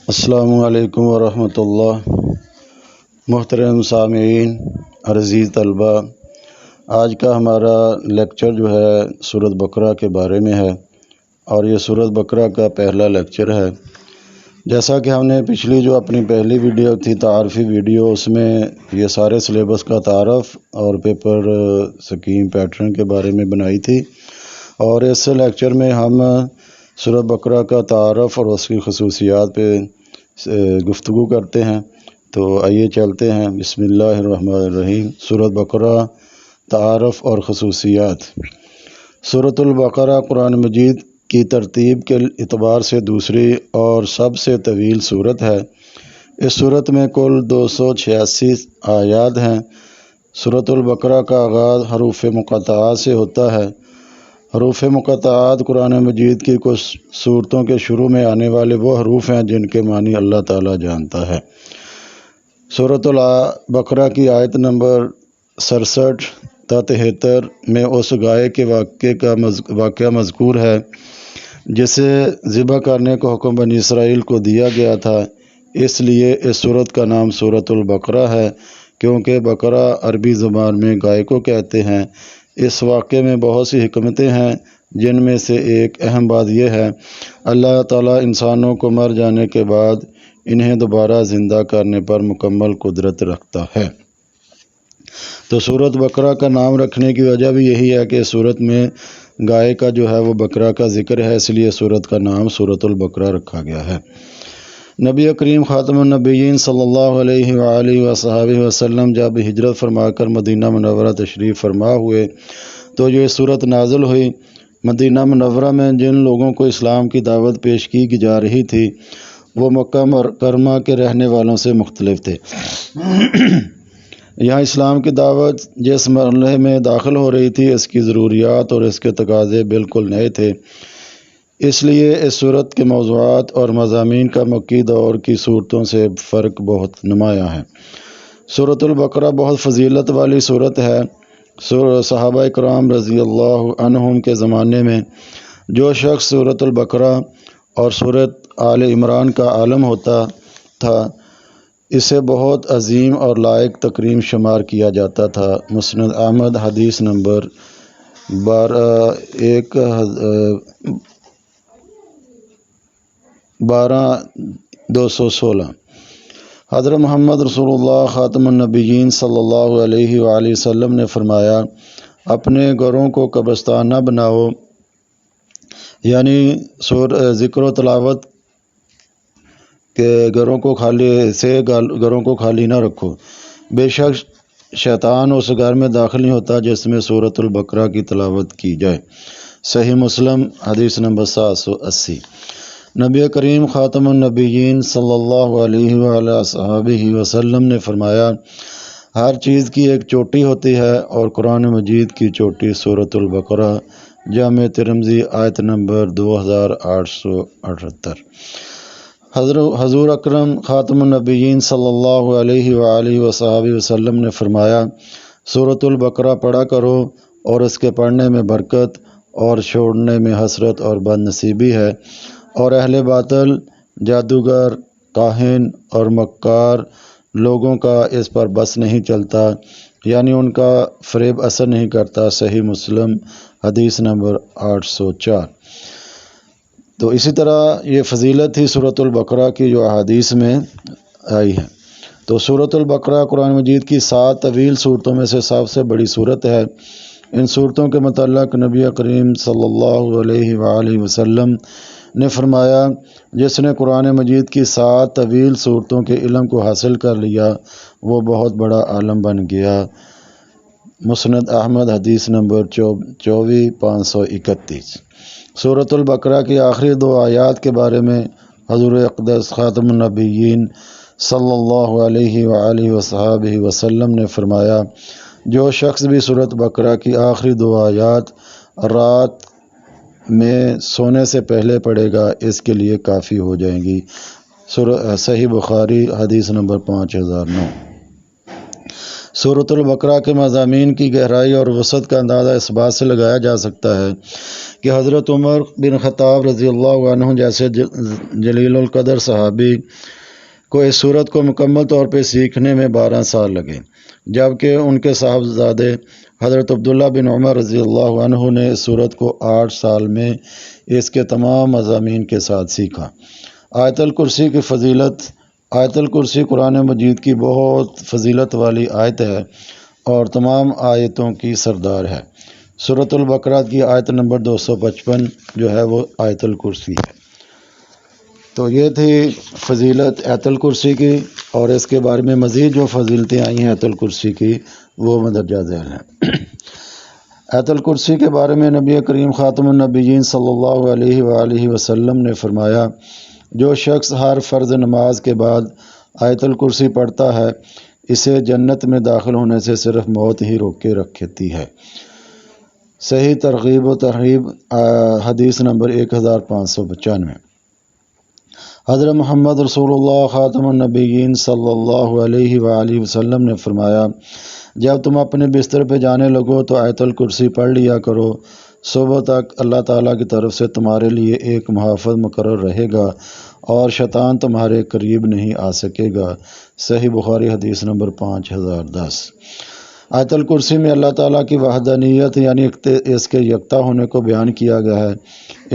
السلام علیکم ورحمۃ اللہ۔ محترم سامعین، عزیز طلبہ، آج کا ہمارا لیکچر جو ہے سورۃ بقرہ کے بارے میں ہے، اور یہ سورۃ بقرہ کا پہلا لیکچر ہے۔ جیسا کہ ہم نے پچھلی جو اپنی پہلی ویڈیو تھی تعارفی ویڈیو، اس میں یہ سارے سلیبس کا تعارف اور پیپر سکیم پیٹرن کے بارے میں بنائی تھی، اور اس لیکچر میں ہم سورۃ بقرہ کا تعارف اور اس کی خصوصیات پہ گفتگو کرتے ہیں۔ تو آئیے چلتے ہیں۔ بسم اللہ الرحمن الرحیم۔ سورۃ بقرہ، تعارف اور خصوصیات۔ سورۃ البقرہ قرآن مجید کی ترتیب کے اعتبار سے دوسری اور سب سے طویل سورت ہے۔ اس سورت میں کل 286 آیات ہیں۔ سورۃ البقرہ کا آغاز حروف مقطعات سے ہوتا ہے۔ حروف مقطعات قرآن مجید کی کچھ صورتوں کے شروع میں آنے والے وہ حروف ہیں جن کے معنی اللہ تعالیٰ جانتا ہے۔ سورۃ البقرہ کی آیت نمبر 67 تا 73 میں اس گائے کے واقعہ مذکور ہے جسے ذبح کرنے کا حکم بنی اسرائیل کو دیا گیا تھا۔ اس لیے اس سورت کا نام سورۃ البقرہ ہے، کیونکہ بقرہ عربی زبان میں گائے کو کہتے ہیں۔ اس واقعے میں بہت سی حکمتیں ہیں، جن میں سے ایک اہم بات یہ ہے اللہ تعالیٰ انسانوں کو مر جانے کے بعد انہیں دوبارہ زندہ کرنے پر مکمل قدرت رکھتا ہے۔ تو سورۃ بقرہ کا نام رکھنے کی وجہ بھی یہی ہے کہ سورت میں گائے کا جو ہے وہ بقرہ کا ذکر ہے، اس لیے سورت کا نام سورۃ البقرہ رکھا گیا ہے۔ نبی کریم خاتم النبیین صلی اللہ علیہ وآلہ وصحبہ وسلم جب ہجرت فرما کر مدینہ منورہ تشریف فرما ہوئے تو یہ سورت نازل ہوئی۔ مدینہ منورہ میں جن لوگوں کو اسلام کی دعوت پیش کی جا رہی تھی وہ مکہ مکرمہ کے رہنے والوں سے مختلف تھے۔ یہاں اسلام کی دعوت جس مرحلے میں داخل ہو رہی تھی، اس کی ضروریات اور اس کے تقاضے بالکل نئے تھے۔ اس لیے اس صورت کے موضوعات اور مضامین کا مکی دور کی صورتوں سے فرق بہت نمایاں ہے۔ سورۃ البقرہ بہت فضیلت والی صورت ہے۔ صحابہ کرام رضی اللہ عنہم کے زمانے میں جو شخص سورۃ البقرہ اور سورۃ آل عمران کا عالم ہوتا تھا، اسے بہت عظیم اور لائق تکریم شمار کیا جاتا تھا۔ مسند احمد حدیث نمبر 12216۔ حضرت محمد رسول اللہ خاتم النبیین صلی اللہ علیہ وآلہ وسلم نے فرمایا، اپنے گھروں کو قبرستان نہ بناؤ، یعنی ذکر و تلاوت کے گھروں کو خالی نہ رکھو۔ بے شک شیطان اس گھر میں داخل نہیں ہوتا جس میں سورۃ البقرہ کی تلاوت کی جائے۔ صحیح مسلم حدیث نمبر 780۔ نبی کریم خاتم النبیین صلی اللہ علیہ وآلہ وسلم نے فرمایا، ہر چیز کی ایک چوٹی ہوتی ہے، اور قرآن مجید کی چوٹی سورۃ البقرہ۔ جامع ترمذی آیت نمبر 2878۔ حضور اکرم خاتم النبیین صلی اللہ علیہ وآلہ وسلم نے فرمایا، سورۃ البقرہ پڑھا کرو، اور اس کے پڑھنے میں برکت اور چھوڑنے میں حسرت اور بد نصیبی ہے، اور اہل باطل، جادوگر، کاہن اور مکار لوگوں کا اس پر بس نہیں چلتا، یعنی ان کا فریب اثر نہیں کرتا۔ صحیح مسلم حدیث نمبر 804۔ تو اسی طرح یہ فضیلت تھی سورۃ البقرہ کی جو احادیث میں آئی ہے۔ تو سورۃ البقرہ قرآن مجید کی 7 طویل صورتوں میں سے سب سے بڑی صورت ہے۔ ان صورتوں کے متعلق نبی کریم صلی اللہ علیہ وآلہ وسلم نے فرمایا، جس نے قرآن مجید کی 7 طویل صورتوں کے علم کو حاصل کر لیا وہ بہت بڑا عالم بن گیا۔ مسند احمد حدیث نمبر 24531۔ سورۃ البقرہ کی آخری 2 آیات کے بارے میں حضور اقدس خاتم النبیین صلی اللہ علیہ وآلہ وصحبہ وسلم نے فرمایا، جو شخص بھی سورۃ بقرہ کی آخری 2 آیات رات میں سونے سے پہلے پڑھے گا، اس کے لیے کافی ہو جائیں گی۔ صحیح بخاری حدیث نمبر 5009۔ سورۃ البقرہ کے مضامین کی گہرائی اور وسعت کا اندازہ اس بات سے لگایا جا سکتا ہے کہ حضرت عمر بن خطاب رضی اللہ عنہ جیسے جلیل القدر صحابی کو اس صورت کو مکمل طور پہ سیکھنے میں 12 سال لگے، جبکہ ان کے صاحبزادے حضرت عبداللہ بن عمر رضی اللہ عنہ نے اس صورت کو 8 سال میں اس کے تمام مضامین کے ساتھ سیکھا۔ آیت الکرسی کی فضیلت۔ آیت الکرسی قرآن مجید کی بہت فضیلت والی آیت ہے اور تمام آیتوں کی سردار ہے۔ سورۃ البقرہ کی آیت نمبر 255 جو ہے وہ آیت الکرسی ہے۔ تو یہ تھی فضیلت آیت الکرسی کی، اور اس کے بارے میں مزید جو فضیلتیں آئی ہیں آیت الکرسی کی وہ مندرجہ ذیل ہیں۔ آیت الکرسی کے بارے میں نبی کریم خاتم النبیین صلی اللہ علیہ وآلہ وسلم نے فرمایا، جو شخص ہر فرض نماز کے بعد آیت الکرسی پڑھتا ہے اسے جنت میں داخل ہونے سے صرف موت ہی روک کے رکھتی ہے۔ صحیح ترغیب و ترہیب حدیث نمبر 1595۔ حضرت محمد رسول اللہ خاتم النبیین صلی اللہ علیہ وآلہ وسلم نے فرمایا، جب تم اپنے بستر پہ جانے لگو تو آیت الکرسی پڑھ لیا کرو، صبح تک اللہ تعالیٰ کی طرف سے تمہارے لیے ایک محافظ مقرر رہے گا اور شیطان تمہارے قریب نہیں آ سکے گا۔ صحیح بخاری حدیث نمبر 5010۔ آیت الکرسی میں اللہ تعالیٰ کی وحدانیت یعنی اس کے یکتا ہونے کو بیان کیا گیا ہے۔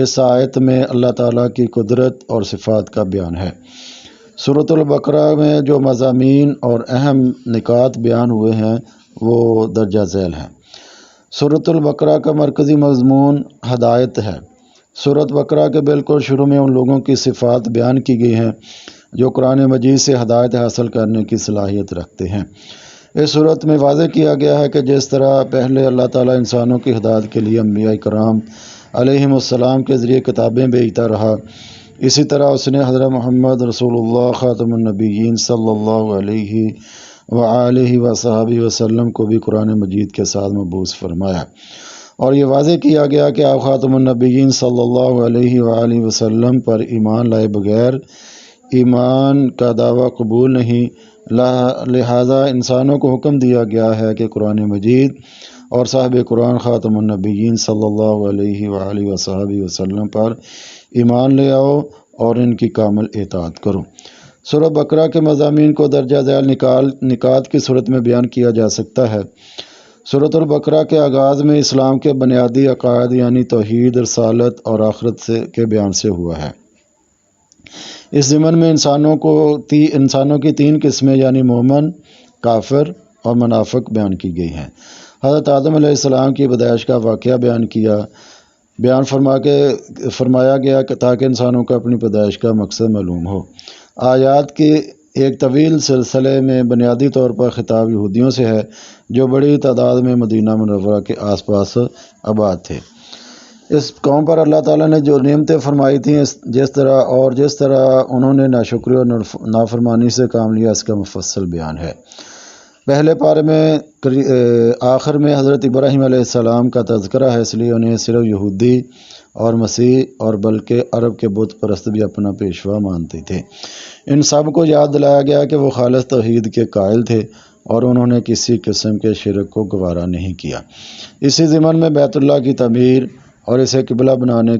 اس آیت میں اللہ تعالیٰ کی قدرت اور صفات کا بیان ہے۔ سورۃ البقرہ میں جو مضامین اور اہم نکات بیان ہوئے ہیں وہ درجہ ذیل ہیں۔ سورۃ البقرہ کا مرکزی مضمون ہدایت ہے۔ سورۃ بقرہ کے بالکل شروع میں ان لوگوں کی صفات بیان کی گئی ہیں جو قرآن مجید سے ہدایت حاصل کرنے کی صلاحیت رکھتے ہیں۔ اس صورت میں واضح کیا گیا ہے کہ جس طرح پہلے اللہ تعالیٰ انسانوں کی ہدایت کے لیے انبیاء کرام علیہم السلام کے ذریعے کتابیں بھیجتا رہا، اسی طرح اس نے حضرت محمد رسول اللہ خاتم النبیین صلی اللہ علیہ وآلہ وصحبہ وسلم کو بھی قرآن مجید کے ساتھ مبعوث فرمایا، اور یہ واضح کیا گیا کہ آپ خاتم النبیین صلی اللہ علیہ وآلہ وسلم پر ایمان لائے بغیر ایمان کا دعویٰ قبول نہیں، لہذا انسانوں کو حکم دیا گیا ہے کہ قرآن مجید اور صاحب قرآن خاتم النبیین صلی اللہ علیہ وآلہ وصحبہ وسلم پر ایمان لے آؤ اور ان کی کامل اطاعت کرو۔ سورۃ بقرہ کے مضامین کو درجہ ذیل نکات کی صورت میں بیان کیا جا سکتا ہے۔ سورۃ البقرہ کے آغاز میں اسلام کے بنیادی عقائد یعنی توحید، رسالت اور آخرت کے بیان سے ہوا ہے۔ اس ضمن میں انسانوں کی 3 قسمیں یعنی مومن، کافر اور منافق بیان کی گئی ہیں۔ حضرت آدم علیہ السلام کی پیدائش کا واقعہ فرمایا گیا کہ تاکہ انسانوں کو اپنی پیدائش کا مقصد معلوم ہو۔ آیات کے ایک طویل سلسلے میں بنیادی طور پر خطاب یہودیوں سے ہے جو بڑی تعداد میں مدینہ منورہ کے آس پاس آباد تھے۔ اس قوم پر اللہ تعالیٰ نے جو نعمتیں فرمائی تھیں جس طرح انہوں نے ناشکری اور نافرمانی سے کام لیا اس کا مفصل بیان ہے۔ پہلے پارے میں آخر میں حضرت ابراہیم علیہ السلام کا تذکرہ ہے، اس لیے انہیں صرف یہودی اور مسیح اور بلکہ عرب کے بت پرست بھی اپنا پیشوا مانتے تھے۔ ان سب کو یاد دلایا گیا کہ وہ خالص توحید کے قائل تھے اور انہوں نے کسی قسم کے شرک کو گوارا نہیں کیا۔ اسی ضمن میں بیت اللہ کی تعمیر اور اسے قبلہ بنانے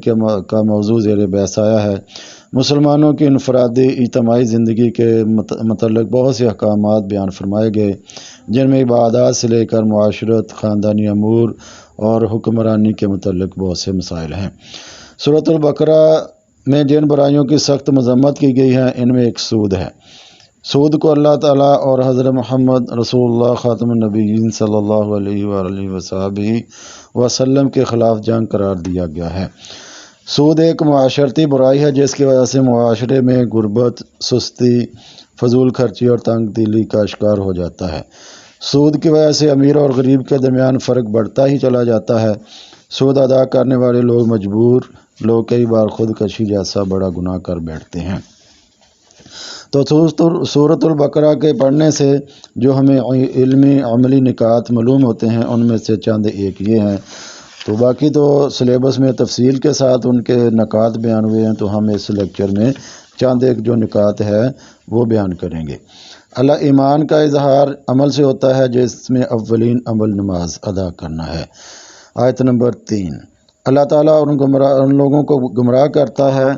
کا موضوع زیر بحث آیا ہے۔ مسلمانوں کی انفرادی اجتماعی زندگی کے متعلق بہت سے احکامات بیان فرمائے گئے جن میں عبادات سے لے کر معاشرت، خاندانی امور اور حکمرانی کے متعلق بہت سے مسائل ہیں۔ سورۃ البقرہ میں جن برائیوں کی سخت مذمت کی گئی ہے ان میں ایک سود ہے۔ سود کو اللہ تعالیٰ اور حضرت محمد رسول اللہ خاتم النبیین صلی اللہ علیہ وآلہ وصحبہ وسلم کے خلاف جنگ قرار دیا گیا ہے۔ سود ایک معاشرتی برائی ہے جس کی وجہ سے معاشرے میں غربت، سستی، فضول خرچی اور تنگ دلی کا شکار ہو جاتا ہے۔ سود کی وجہ سے امیر اور غریب کے درمیان فرق بڑھتا ہی چلا جاتا ہے۔ سود ادا کرنے والے لوگ کئی بار خودکشی جیسا بڑا گناہ کر بیٹھتے ہیں۔ تو سورۃ البقرہ کے پڑھنے سے جو ہمیں علمی عملی نکات معلوم ہوتے ہیں ان میں سے چند ایک یہ ہیں، تو باقی تو سلیبس میں تفصیل کے ساتھ ان کے نکات بیان ہوئے ہیں، تو ہم اس لیکچر میں چند ایک جو نکات ہے وہ بیان کریں گے۔ اللہ ایمان کا اظہار عمل سے ہوتا ہے جس میں اولین عمل نماز ادا کرنا ہے۔ آیت نمبر 3، اللہ تعالیٰ ان لوگوں کو گمراہ کرتا ہے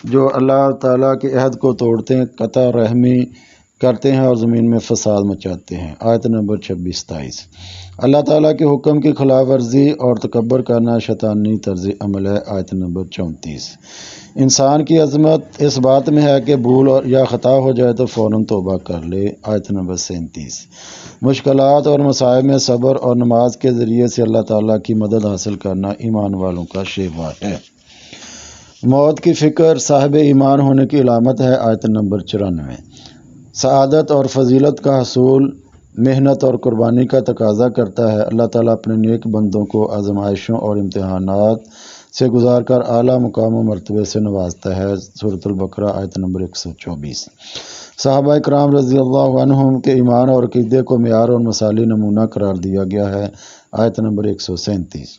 جو اللہ تعالیٰ کے عہد کو توڑتے ہیں، قطع رحمی کرتے ہیں اور زمین میں فساد مچاتے ہیں۔ آیت نمبر 26-27۔ اللہ تعالیٰ کے حکم کی خلاف ورزی اور تکبر کرنا شیطانی طرز عمل ہے۔ آیت نمبر 34۔ انسان کی عظمت اس بات میں ہے کہ بھول یا خطا ہو جائے تو فوراً توبہ کر لے۔ آیت نمبر 37۔ مشکلات اور مصائب میں صبر اور نماز کے ذریعے سے اللہ تعالیٰ کی مدد حاصل کرنا ایمان والوں کا شیوا ہے۔ موت کی فکر صاحب ایمان ہونے کی علامت ہے۔ آیت نمبر 94۔ سعادت اور فضیلت کا حصول محنت اور قربانی کا تقاضا کرتا ہے۔ اللہ تعالیٰ اپنے نیک بندوں کو آزمائشوں اور امتحانات سے گزار کر اعلیٰ مقام و مرتبے سے نوازتا ہے۔ سورۃ البقرہ آیت نمبر 124۔ صحابہ کرام رضی اللہ عنہم کے ایمان اور عقیدے کو معیار اور مثالی نمونہ قرار دیا گیا ہے۔ آیت نمبر 137۔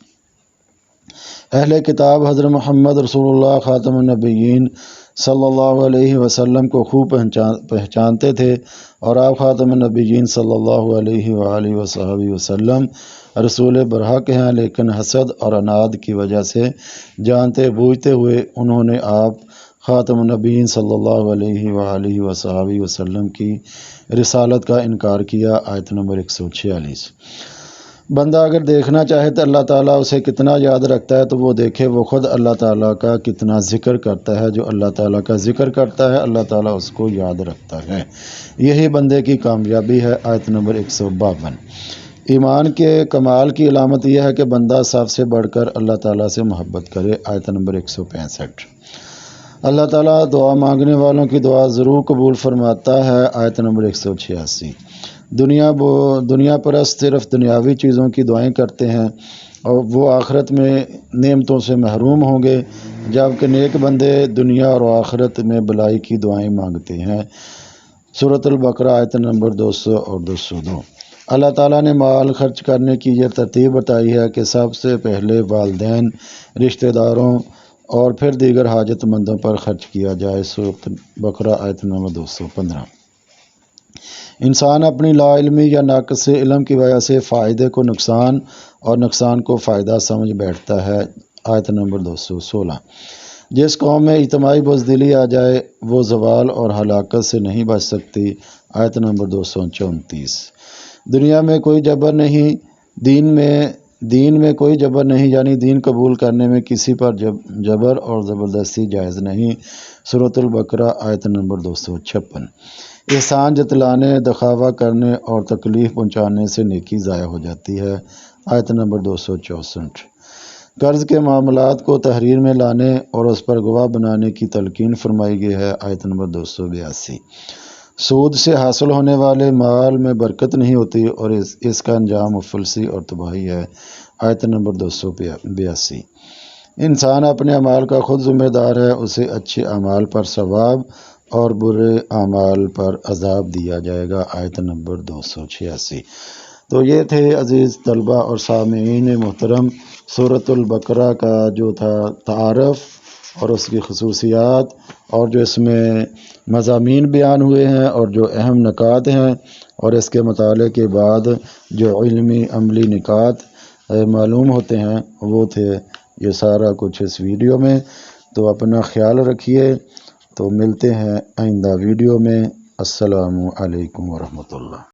اہل کتاب حضرت محمد رسول اللہ خاتم النبیین صلی اللہ علیہ وسلم کو خوب پہچانتے تھے، اور آپ خاتم النبیین صلی اللہ علیہ وآلہ وصحبہ وسلم رسول برحق ہیں، لیکن حسد اور عناد کی وجہ سے جانتے بوجھتے ہوئے انہوں نے آپ خاتم النبیین صلی اللہ علیہ وآلہ وصحبہ وسلم کی رسالت کا انکار کیا۔ آیت نمبر 146۔ بندہ اگر دیکھنا چاہے تو اللہ تعالیٰ اسے کتنا یاد رکھتا ہے تو وہ دیکھے وہ خود اللہ تعالیٰ کا کتنا ذکر کرتا ہے۔ جو اللہ تعالیٰ کا ذکر کرتا ہے اللہ تعالیٰ اس کو یاد رکھتا ہے، یہی بندے کی کامیابی ہے۔ آیت نمبر 152۔ ایمان کے کمال کی علامت یہ ہے کہ بندہ سب سے بڑھ کر اللہ تعالیٰ سے محبت کرے۔ آیت نمبر 165۔ اللہ تعالیٰ دعا مانگنے والوں کی دعا ضرور قبول فرماتا ہے۔ آیت نمبر 186۔ دنیا پرست صرف دنیاوی چیزوں کی دعائیں کرتے ہیں اور وہ آخرت میں نعمتوں سے محروم ہوں گے، جبکہ نیک بندے دنیا اور آخرت میں بھلائی کی دعائیں مانگتے ہیں۔ سورۃ البقرہ آیت نمبر 200 اور 202۔ اللہ تعالیٰ نے مال خرچ کرنے کی یہ ترتیب بتائی ہے کہ سب سے پہلے والدین، رشتہ داروں اور پھر دیگر حاجت مندوں پر خرچ کیا جائے۔ سورۃ البقرہ آیت نمبر 215۔ انسان اپنی لا علمی یا ناقص علم کی وجہ سے فائدے کو نقصان اور نقصان کو فائدہ سمجھ بیٹھتا ہے۔ آیت نمبر 216۔ جس قوم میں اجتماعی بزدلی آ جائے وہ زوال اور ہلاکت سے نہیں بچ سکتی۔ آیت نمبر 234۔ دنیا میں کوئی جبر نہیں، دین میں کوئی جبر نہیں، یعنی دین قبول کرنے میں کسی پر جبر اور زبردستی جائز نہیں۔ سورۃ البقرہ آیت نمبر 256۔ احسان جتلانے، دکھاوا کرنے اور تکلیف پہنچانے سے نیکی ضائع ہو جاتی ہے۔ آیت نمبر 264۔ قرض کے معاملات کو تحریر میں لانے اور اس پر گواہ بنانے کی تلقین فرمائی گئی ہے۔ آیت نمبر 282۔ سود سے حاصل ہونے والے مال میں برکت نہیں ہوتی اور اس کا انجام مفلسی اور تباہی ہے۔ آیت نمبر 282۔ انسان اپنے اعمال کا خود ذمہ دار ہے، اسے اچھے اعمال پر ثواب اور برے اعمال پر عذاب دیا جائے گا۔ آیت نمبر 286۔ تو یہ تھے عزیز طلبہ اور سامعین محترم سورۃ البقرہ کا جو تھا تعارف اور اس کی خصوصیات، اور جو اس میں مضامین بیان ہوئے ہیں اور جو اہم نکات ہیں، اور اس کے مطالعے کے بعد جو علمی عملی نکات معلوم ہوتے ہیں وہ تھے یہ سارا کچھ اس ویڈیو میں۔ تو اپنا خیال رکھیے، تو ملتے ہیں آئندہ ویڈیو میں۔ السلام علیکم ورحمۃ اللہ۔